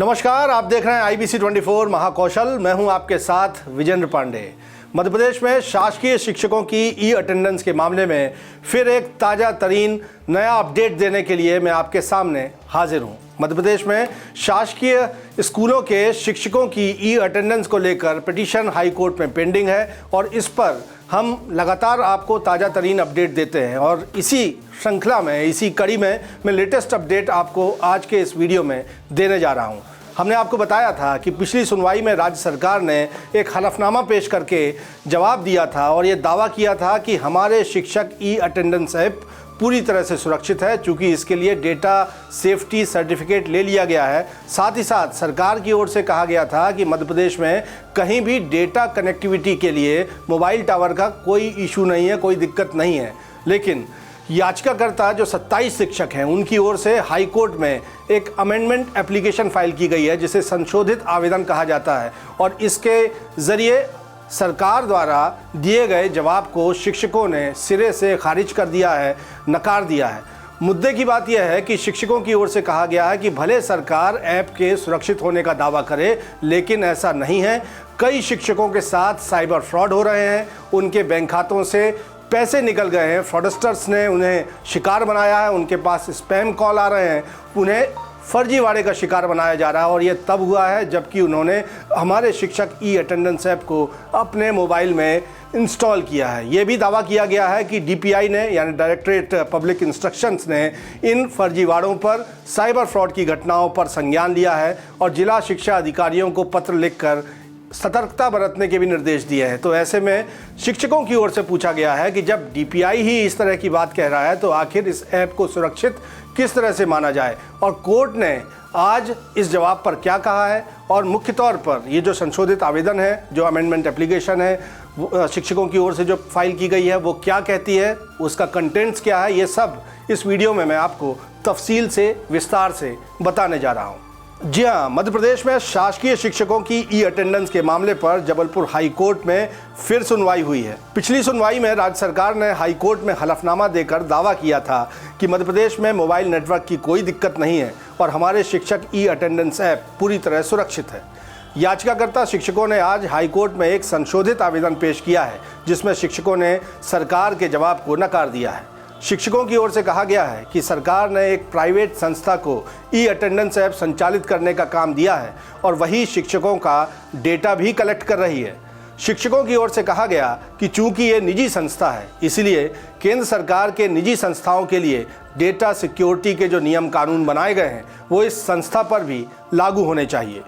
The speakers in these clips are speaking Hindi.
नमस्कार, आप देख रहे हैं IBC 24 महाकौशल। मैं हूं आपके साथ विजेंद्र पांडे। मध्य प्रदेश में शासकीय शिक्षकों की ई अटेंडेंस के मामले में फिर एक ताज़ा तरीन नया अपडेट देने के लिए मैं आपके सामने हाजिर हूं। मध्य प्रदेश में शासकीय स्कूलों के शिक्षकों की ई अटेंडेंस को लेकर पिटीशन हाई कोर्ट में पेंडिंग है और इस पर हम लगातार आपको ताज़ा तरीन अपडेट देते हैं और इसी श्रृंखला में, इसी कड़ी में मैं लेटेस्ट अपडेट आपको आज के इस वीडियो में देने जा रहा हूं। हमने आपको बताया था कि पिछली सुनवाई में राज्य सरकार ने एक हलफनामा पेश करके जवाब दिया था और ये दावा किया था कि हमारे शिक्षक ई अटेंडेंस ऐप पूरी तरह से सुरक्षित है, चूँकि इसके लिए डेटा सेफ्टी सर्टिफिकेट ले लिया गया है। साथ ही साथ सरकार की ओर से कहा गया था कि मध्य प्रदेश में कहीं भी डेटा कनेक्टिविटी के लिए मोबाइल टावर का कोई इशू नहीं है, कोई दिक्कत नहीं है। लेकिन याचिकाकर्ता जो 27 शिक्षक हैं, उनकी ओर से हाई कोर्ट में एक अमेंडमेंट एप्लीकेशन फाइल की गई है, जिसे संशोधित आवेदन कहा जाता है और इसके ज़रिए सरकार द्वारा दिए गए जवाब को शिक्षकों ने सिरे से खारिज कर दिया है, नकार दिया है। मुद्दे की बात यह है कि शिक्षकों की ओर से कहा गया है कि भले सरकार ऐप के सुरक्षित होने का दावा करे, लेकिन ऐसा नहीं है। कई शिक्षकों के साथ साइबर फ्रॉड हो रहे हैं, उनके बैंक खातों से पैसे निकल गए हैं, फ्रॉडस्टर्स ने उन्हें शिकार बनाया है, उनके पास स्पैम कॉल आ रहे हैं, उन्हें फर्जीवाड़े का शिकार बनाया जा रहा है। और ये तब हुआ है जबकि उन्होंने हमारे शिक्षक ई अटेंडेंस ऐप को अपने मोबाइल में इंस्टॉल किया है। ये भी दावा किया गया है कि DPI ने, यानी डायरेक्टरेट पब्लिक इंस्ट्रक्शंस ने, इन फर्जीवाड़ों पर, साइबर फ्रॉड की घटनाओं पर संज्ञान लिया है और जिला शिक्षा अधिकारियों को पत्र लिखकर सतर्कता बरतने के भी निर्देश दिए हैं। तो ऐसे में शिक्षकों की ओर से पूछा गया है कि जब DPI ही इस तरह की बात कह रहा है तो आखिर इस ऐप को सुरक्षित किस तरह से माना जाए, और कोर्ट ने आज इस जवाब पर क्या कहा है और मुख्य तौर पर ये जो संशोधित आवेदन है, जो अमेंडमेंट एप्लीकेशन है शिक्षकों की ओर से जो फाइल की गई है, वो क्या कहती है, उसका कंटेंट्स क्या है, ये सब इस वीडियो में मैं आपको तफसील से, विस्तार से बताने जा रहा हूँ। जी हाँ, मध्य प्रदेश में शासकीय शिक्षकों की ई अटेंडेंस के मामले पर जबलपुर हाई कोर्ट में फिर सुनवाई हुई है। पिछली सुनवाई में राज्य सरकार ने हाई कोर्ट में हलफनामा देकर दावा किया था कि मध्य प्रदेश में मोबाइल नेटवर्क की कोई दिक्कत नहीं है और हमारे शिक्षक ई अटेंडेंस ऐप पूरी तरह सुरक्षित है। याचिकाकर्ता शिक्षकों ने आज हाई कोर्ट में एक संशोधित आवेदन पेश किया है, जिसमें शिक्षकों ने सरकार के जवाब को नकार दिया है। शिक्षकों की ओर से कहा गया है कि सरकार ने एक प्राइवेट संस्था को ई अटेंडेंस ऐप संचालित करने का काम दिया है और वही शिक्षकों का डेटा भी कलेक्ट कर रही है। शिक्षकों की ओर से कहा गया कि चूंकि ये निजी संस्था है, इसलिए केंद्र सरकार के निजी संस्थाओं के लिए डेटा सिक्योरिटी के जो नियम कानून बनाए गए हैं, वो इस संस्था पर भी लागू होने चाहिए।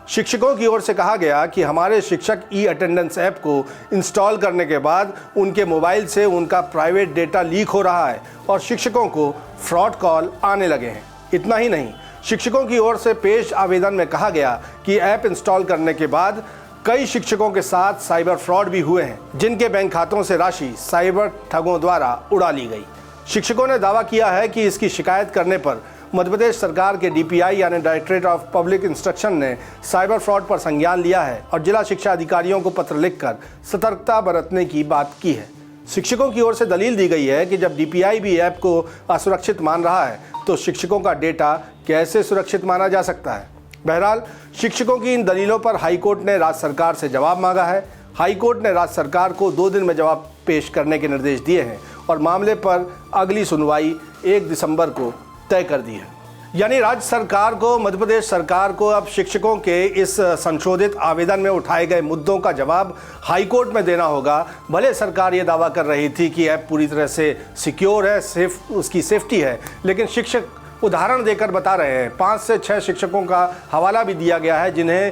शिक्षकों की ओर से कहा गया कि हमारे शिक्षक ई अटेंडेंस ऐप को इंस्टॉल करने के बाद उनके मोबाइल से उनका प्राइवेट डेटा लीक हो रहा है और शिक्षकों को फ्रॉड कॉल आने लगे हैं। इतना ही नहीं, शिक्षकों की ओर से पेश आवेदन में कहा गया कि ऐप इंस्टॉल करने के बाद कई शिक्षकों के साथ साइबर फ्रॉड भी हुए हैं, जिनके बैंक खातों से राशि साइबर ठगों द्वारा उड़ा ली गई। शिक्षकों ने दावा किया है कि इसकी शिकायत करने पर मध्य प्रदेश सरकार के DPI यानी डायरेक्टरेट ऑफ पब्लिक इंस्ट्रक्शन ने साइबर फ्रॉड पर संज्ञान लिया है और जिला शिक्षा अधिकारियों को पत्र लिखकर सतर्कता बरतने की बात की है। शिक्षकों की ओर से दलील दी गई है कि जब DPI भी ऐप को असुरक्षित मान रहा है तो शिक्षकों का डेटा कैसे सुरक्षित माना जा सकता है। बहरहाल, शिक्षकों की इन दलीलों पर हाई कोर्ट ने राज्य सरकार से जवाब मांगा है। हाई कोर्ट ने राज्य सरकार को 2 दिन में जवाब पेश करने के निर्देश दिए हैं और मामले पर अगली सुनवाई 1 दिसंबर को तय कर दी है। यानी राज्य सरकार को, मध्य प्रदेश सरकार को अब शिक्षकों के इस संशोधित आवेदन में उठाए गए मुद्दों का जवाब हाई कोर्ट में देना होगा। भले सरकार ये दावा कर रही थी कि ऐप पूरी तरह से सिक्योर है, उसकी सेफ्टी है, लेकिन शिक्षक उदाहरण देकर बता रहे हैं। 5 से 6 शिक्षकों का हवाला भी दिया गया है जिन्हें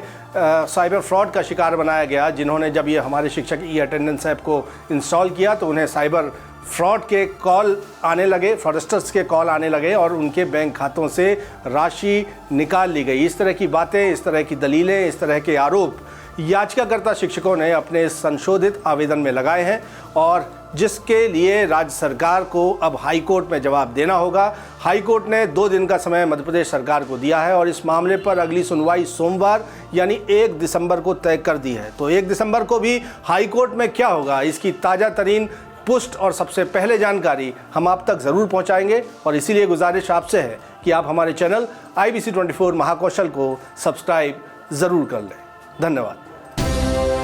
साइबर फ्रॉड का शिकार बनाया गया, जिन्होंने जब ये हमारे शिक्षक ई अटेंडेंस ऐप को इंस्टॉल किया तो उन्हें साइबर फ्रॉड के कॉल आने लगे, फ्रॉडस्टर्स के कॉल आने लगे और उनके बैंक खातों से राशि निकाल ली गई। इस तरह की बातें, इस तरह की दलीलें, इस तरह के आरोप याचिकाकर्ता शिक्षकों ने अपने संशोधित आवेदन में लगाए हैं और जिसके लिए राज्य सरकार को अब हाई कोर्ट में जवाब देना होगा। हाई कोर्ट ने 2 दिन का समय मध्य प्रदेश सरकार को दिया है और इस मामले पर अगली सुनवाई सोमवार यानी 1 दिसंबर को तय कर दी है। तो 1 दिसंबर को भी हाई कोर्ट में क्या होगा, इसकी ताज़ा तरीन पुष्ट और सबसे पहले जानकारी हम आप तक ज़रूर पहुंचाएंगे और इसीलिए गुजारिश आपसे है कि आप हमारे चैनल IBC 24 महाकौशल को सब्सक्राइब ज़रूर कर लें। धन्यवाद।